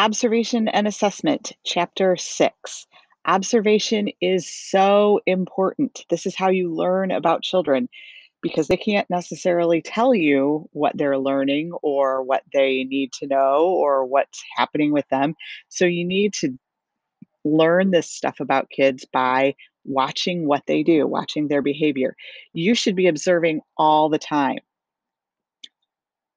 Observation and assessment, chapter 6. Observation is so important. This is how you learn about children because they can't necessarily tell you what they're learning or what they need to know or what's happening with them. So you need to learn this stuff about kids by watching what they do, watching their behavior. You should be observing all the time.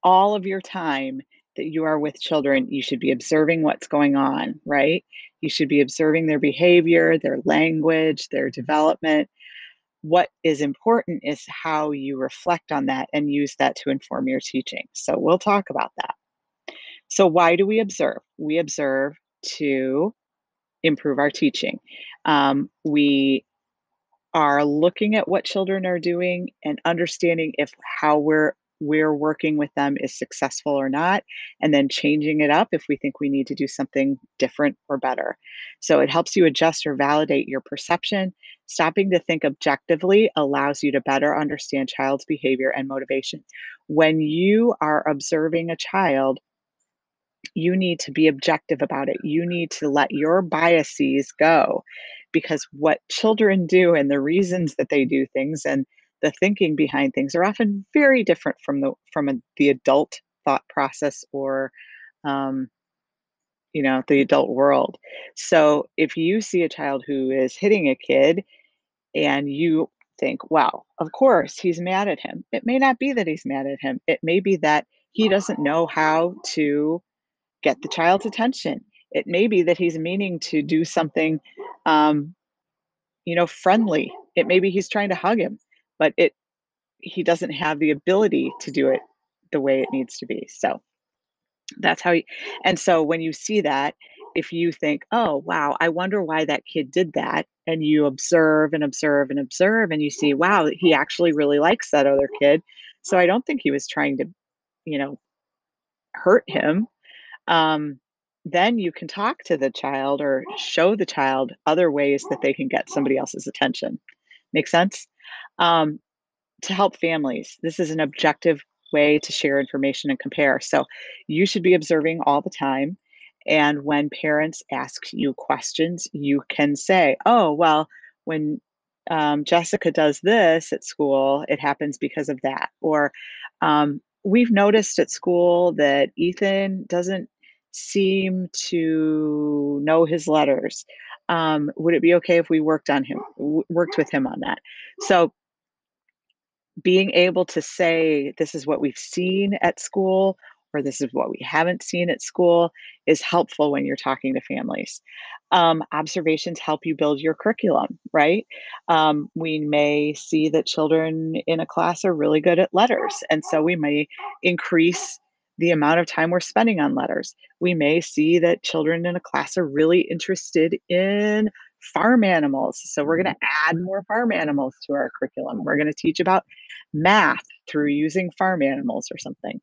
All of your time that you are with children, you should be observing what's going on, right? You should be observing their behavior, their language, their development. What is important is how you reflect on that and use that to inform your teaching. So we'll talk about that. So, why do we observe? We observe to improve our teaching. We are looking at what children are doing and understanding if how we're working with them is successful or not, and then changing it up if we think we need to do something different or better. So it helps you adjust or validate your perception. Stopping to think objectively allows you to better understand child's behavior and motivation. When you are observing a child, you need to be objective about it. You need to let your biases go because what children do and the reasons that they do things and the thinking behind things are often very different from the adult thought process or um, the adult world. So if you see a child who is hitting a kid and you think, well, of course he's mad at him. It may not be that he's mad at him. It may be that he doesn't know how to get the child's attention. It may be that he's meaning to do something, um, friendly. It may be he's trying to hug him, but he doesn't have the ability to do it the way it needs to be. So that's how you, and so when you see that, if you think, oh, wow, I wonder why that kid did that, and you observe and observe and observe, and you see, wow, he actually really likes that other kid. So I don't think he was trying to, you know, hurt him. um, then you can talk to the child or show the child other ways that they can get somebody else's attention. Make sense? Um, to help families, this is an objective way to share information and compare. So you should be observing all the time. And when parents ask you questions, you can say, oh, well, when Jessica does this at school, it happens because of that. Or we've noticed at school that Ethan doesn't seem to know his letters. Would it be okay if we worked with him on that? So being able to say, this is what we've seen at school, or this is what we haven't seen at school, is helpful when you're talking to families. Observations help you build your curriculum, right? We may see that children in a class are really good at letters, and so we may increase the amount of time we're spending on letters. We may see that children in a class are really interested in farm animals. So we're going to add more farm animals to our curriculum. We're going to teach about math through using farm animals or something.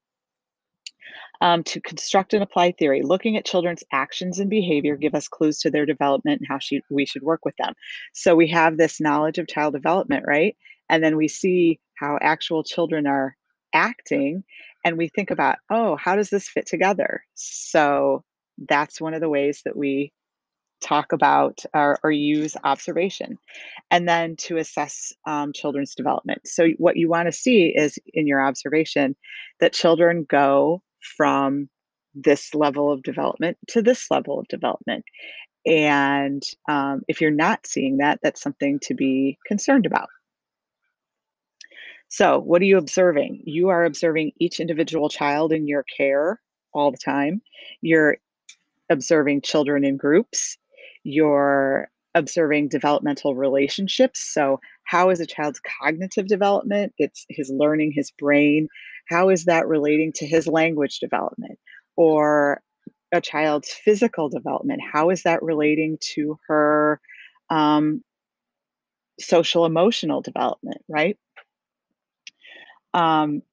To construct and apply theory, looking at children's actions and behavior give us clues to their development and how we should work with them. So we have this knowledge of child development, right? And then we see how actual children are acting, and we think about, oh, how does this fit together? So that's one of the ways that we talk about or use observation, and then to assess children's development. So what you want to see is in your observation that children go from this level of development to this level of development. And if you're not seeing that, that's something to be concerned about. So what are you observing? You are observing each individual child in your care all the time. You're observing children in groups. You're observing developmental relationships. So, how is a child's cognitive development? It's his learning, his brain. How is that relating to his language development? Or a child's physical development? How is that relating to her um, social emotional development, right?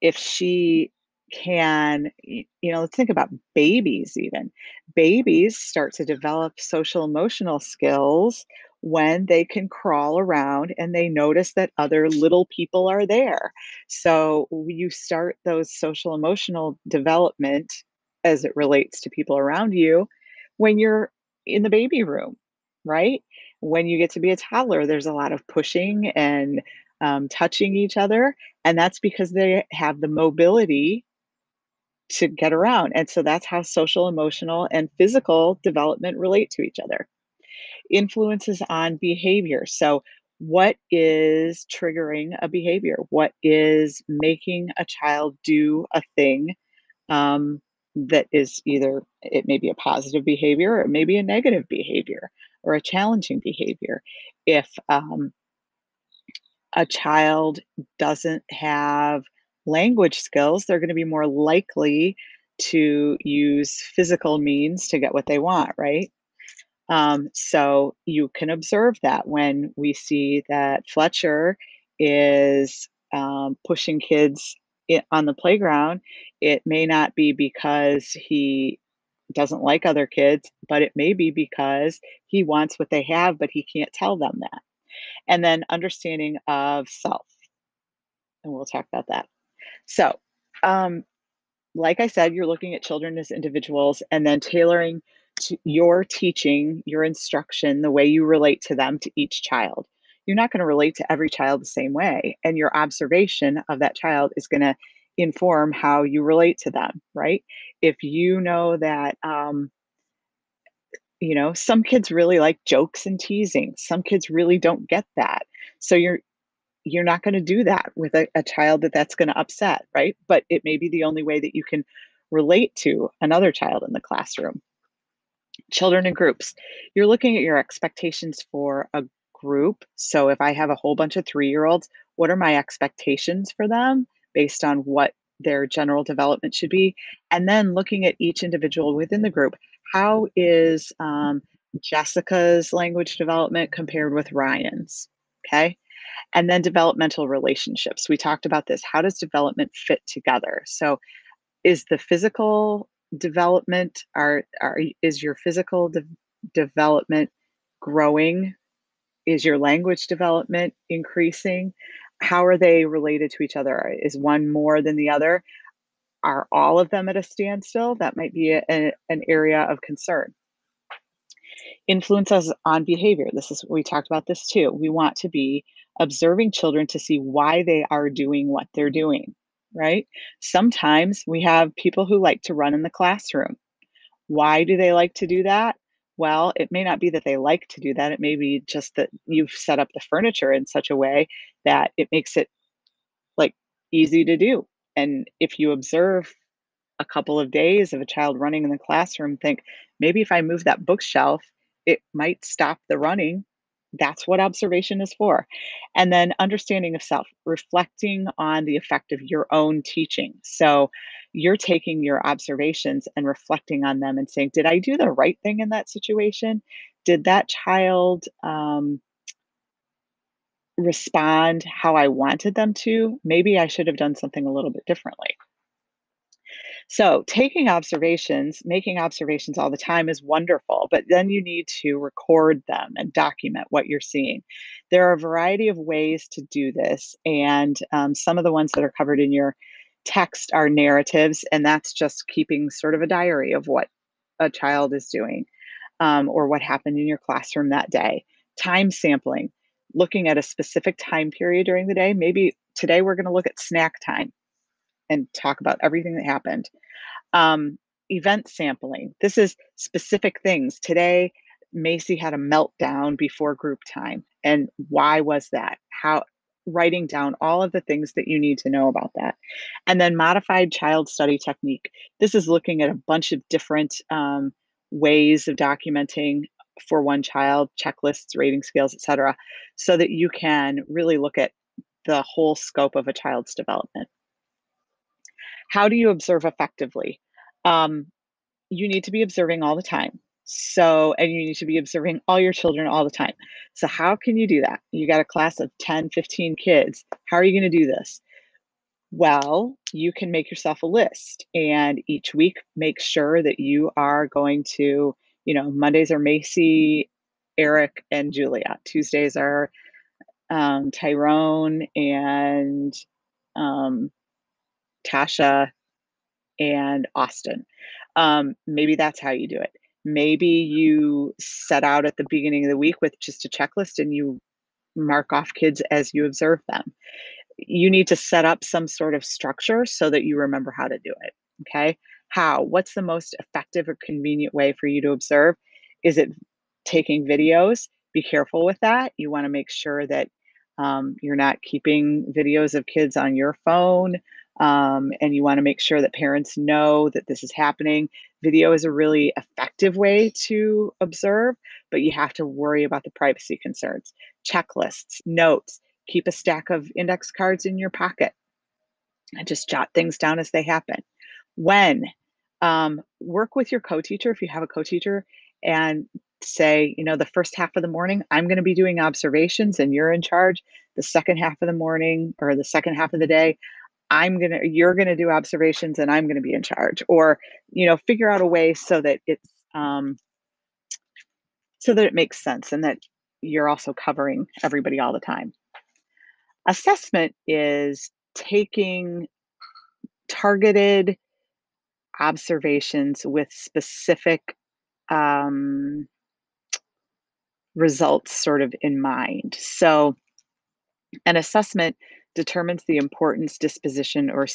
If she can, let's think about babies even. Babies start to develop social emotional skills when they can crawl around and they notice that other little people are there. So you start those social emotional development as it relates to people around you when you're in the baby room, right? When you get to be a toddler, there's a lot of pushing and touching each other, and that's because they have the mobility to get around. And so that's how social, emotional, and physical development relate to each other. Influences on behavior. So, what is triggering a behavior? What is making a child do a thing that is either it may be a positive behavior or it may be a negative behavior or a challenging behavior? If a child doesn't have language skills, they're going to be more likely to use physical means to get what they want, right? So you can observe that when we see that Fletcher is pushing kids on the playground, it may not be because he doesn't like other kids, but it may be because he wants what they have, but he can't tell them that. And then understanding of self, and we'll talk about that. So, um, like I said, you're looking at children as individuals and then tailoring to your teaching, your instruction, the way you relate to them to each child. You're not going to relate to every child the same way. And your observation of that child is going to inform how you relate to them, right? If you know that, some kids really like jokes and teasing, some kids really don't get that. So you're not going to do that with a child that's going to upset, right? But it may be the only way that you can relate to another child in the classroom. Children in groups. You're looking at your expectations for a group. So if I have a whole bunch of 3-year-olds, what are my expectations for them based on what their general development should be? And then looking at each individual within the group. How is Jessica's language development compared with Ryan's? Okay. And then developmental relationships. We talked about this. How does development fit together? So, is the physical development is your physical development growing? Is your language development increasing? How are they related to each other? Is one more than the other? Are all of them at a standstill? That might be an area of concern. Influences on behavior. This is we talked about this too. We want to be observing children to see why they are doing what they're doing, right? Sometimes we have people who like to run in the classroom. Why do they like to do that? Well, it may not be that they like to do that. It may be just that you've set up the furniture in such a way that it makes it like easy to do. And if you observe a couple of days of a child running in the classroom, think, maybe if I move that bookshelf, it might stop the running. That's what observation is for. And then understanding of self, reflecting on the effect of your own teaching. So you're taking your observations and reflecting on them and saying, did I do the right thing in that situation? Did that child respond how I wanted them to? Maybe I should have done something a little bit differently. So, taking observations, making observations all the time is wonderful, but then you need to record them and document what you're seeing. There are a variety of ways to do this, and some of the ones that are covered in your text are narratives, and that's just keeping sort of a diary of what a child is doing or what happened in your classroom that day. Time sampling, looking at a specific time period during the day. Maybe today we're going to look at snack time and talk about everything that happened. um, Event sampling. This is specific things. Today, Macy had a meltdown before group time. And why was that? How writing down all of the things that you need to know about that. And then modified child study technique. This is looking at a bunch of different ways of documenting for one child, checklists, rating scales, etc., so that you can really look at the whole scope of a child's development. How do you observe effectively? Um, you need to be observing all the time. So, and you need to be observing all your children all the time. So, how can you do that? You got a class of 10, 15 kids. How are you going to do this? Well, you can make yourself a list and each week make sure that you are going to, Mondays are Macy, Eric, and Julia. Tuesdays are Tyrone and um, Tasha and Austin. Maybe that's how you do it. Maybe you set out at the beginning of the week with just a checklist and you mark off kids as you observe them. You need to set up some sort of structure so that you remember how to do it. Okay. How? What's the most effective or convenient way for you to observe? Is it taking videos? Be careful with that. You want to make sure that you're not keeping videos of kids on your phone. And you want to make sure that parents know that this is happening. Video is a really effective way to observe, but you have to worry about the privacy concerns. Checklists, notes, keep a stack of index cards in your pocket and just jot things down as they happen. When work with your co-teacher if you have a co-teacher and say, the first half of the morning, I'm going to be doing observations and you're in charge. The second half of the morning or the second half of the day, you're going to do observations and I'm going to be in charge. Or, figure out a way so that it makes sense and that you're also covering everybody all the time. Assessment is taking targeted observations with specific um, results sort of in mind. So, an assessment determines the importance, disposition, or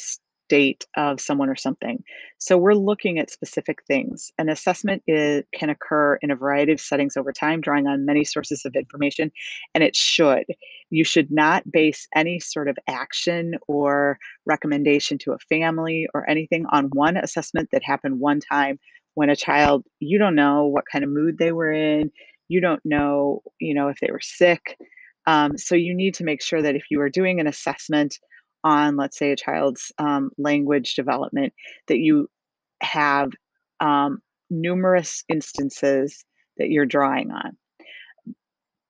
state of someone or something. So we're looking at specific things. An assessment can occur in a variety of settings over time, drawing on many sources of information, and it should. You should not base any sort of action or recommendation to a family or anything on one assessment that happened one time when a child, you don't know what kind of mood they were in. You don't know, if they were sick, so you need to make sure that if you are doing an assessment on, let's say, a child's language development, that you have um, numerous instances that you're drawing on.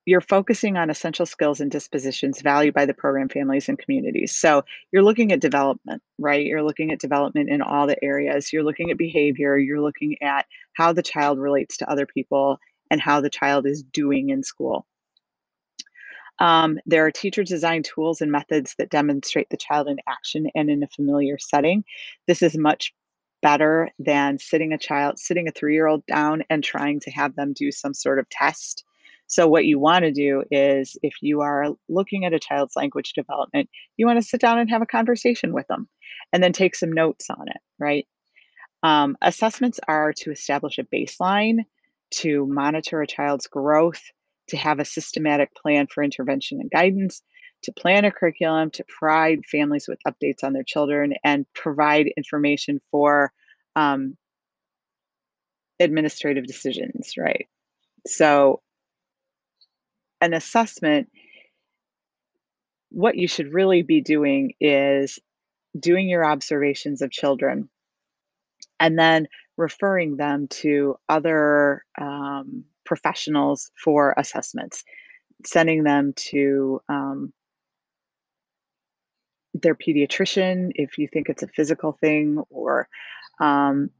You're focusing on essential skills and dispositions valued by the program families and communities. So you're looking at development, right? You're looking at development in all the areas. You're looking at behavior. You're looking at how the child relates to other people and how the child is doing in school. There are teacher designed tools and methods that demonstrate the child in action and in a familiar setting. This is much better than sitting a 3-year-old down and trying to have them do some sort of test. So, what you want to do is if you are looking at a child's language development, you want to sit down and have a conversation with them and then take some notes on it, right? Assessments are to establish a baseline, to monitor a child's growth, to have a systematic plan for intervention and guidance, to plan a curriculum, to provide families with updates on their children, and provide information for um, administrative decisions, right? So, an assessment, what you should really be doing is doing your observations of children and then referring them to other professionals for assessments, sending them to their pediatrician if you think it's a physical thing, or um,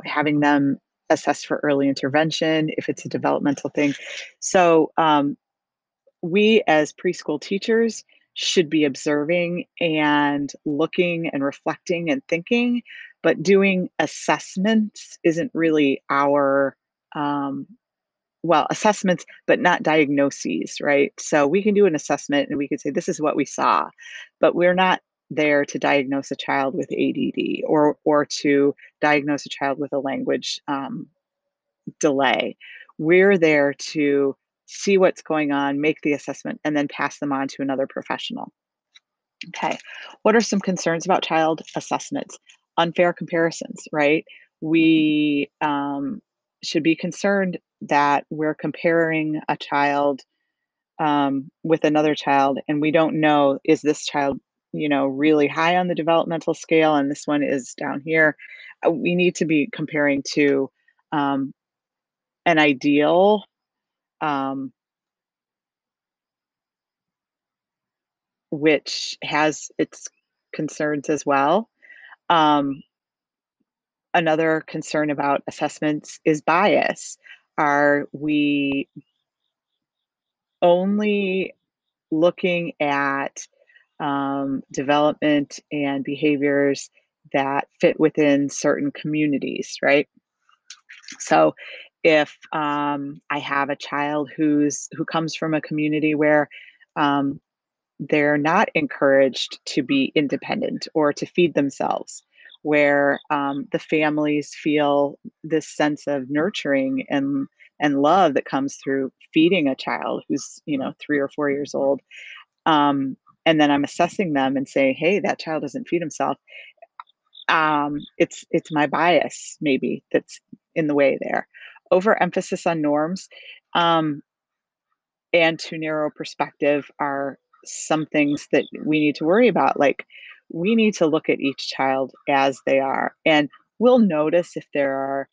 having them assessed for early intervention if it's a developmental thing. So we as preschool teachers should be observing and looking and reflecting and thinking, but doing assessments isn't really our um, assessments, but not diagnoses, right? So we can do an assessment and we can say, this is what we saw, but we're not there to diagnose a child with ADD or to diagnose a child with a language delay. We're there to see what's going on, make the assessment, and then pass them on to another professional. Okay. What are some concerns about child assessments? Unfair comparisons, right? We should be concerned that we're comparing a child with another child, and we don't know, is this child, really high on the developmental scale and this one is down here? We need to be comparing to um, an ideal, um, which has its concerns as well. Um, Another concern about assessments is bias. Are we only looking at development and behaviors that fit within certain communities, right? So if I have a child who comes from a community where um, they're not encouraged to be independent or to feed themselves, where the families feel this sense of nurturing and love that comes through feeding a child who's 3 or 4 years old, um, and then I'm assessing them and saying, "Hey, that child doesn't feed himself." It's my bias maybe that's in the way there. Overemphasis on norms, um, and too narrow perspective are some things that we need to worry about. Like, we need to look at each child as they are, and we'll notice if there are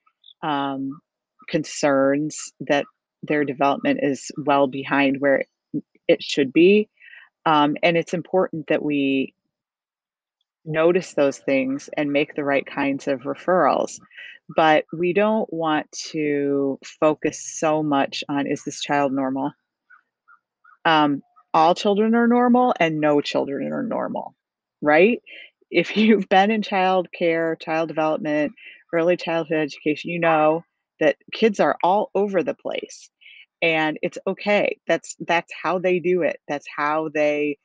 concerns that their development is well behind where it should be. And it's important that we notice those things and make the right kinds of referrals. But we don't want to focus so much on, is this child normal? Um, all children are normal and no children are normal, right? If you've been in child care, child development, early childhood education, you know that kids are all over the place, and it's okay. That's how they do it. That's how they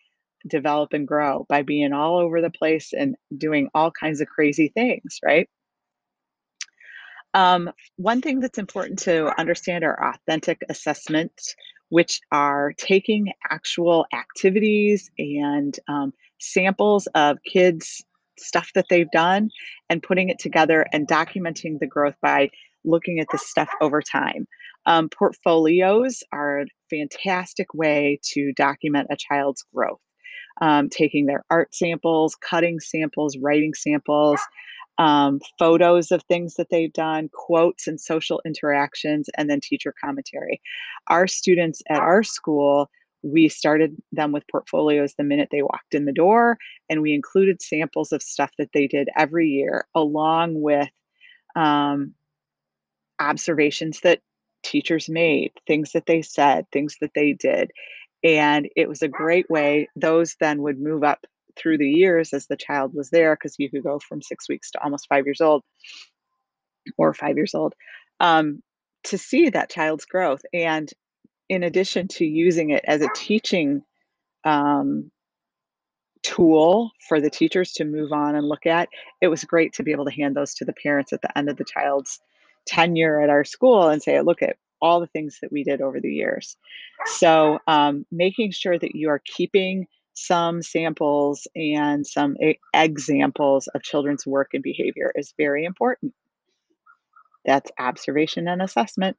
develop and grow, by being all over the place and doing all kinds of crazy things, right? One thing that's important to understand are authentic assessments, which are taking actual activities and samples of kids' stuff that they've done and putting it together and documenting the growth by looking at the stuff over time. Portfolios are a fantastic way to document a child's growth. Taking their art samples, cutting samples, writing samples, photos of things that they've done, quotes and social interactions, and then teacher commentary. Our students at our school, we started them with portfolios the minute they walked in the door, and we included samples of stuff that they did every year, along with um, observations that teachers made, things that they said, things that they did. And it was a great way. Those then would move up through the years as the child was there, because you could go from 6 weeks to almost 5 years old or 5 years old, um, to see that child's growth. And in addition to using it as a teaching um, tool for the teachers to move on and look at, it was great to be able to hand those to the parents at the end of the child's tenure at our school and say, look at all the things that we did over the years. So, making sure that you are keeping some samples and some examples of children's work and behavior is very important. That's observation and assessment.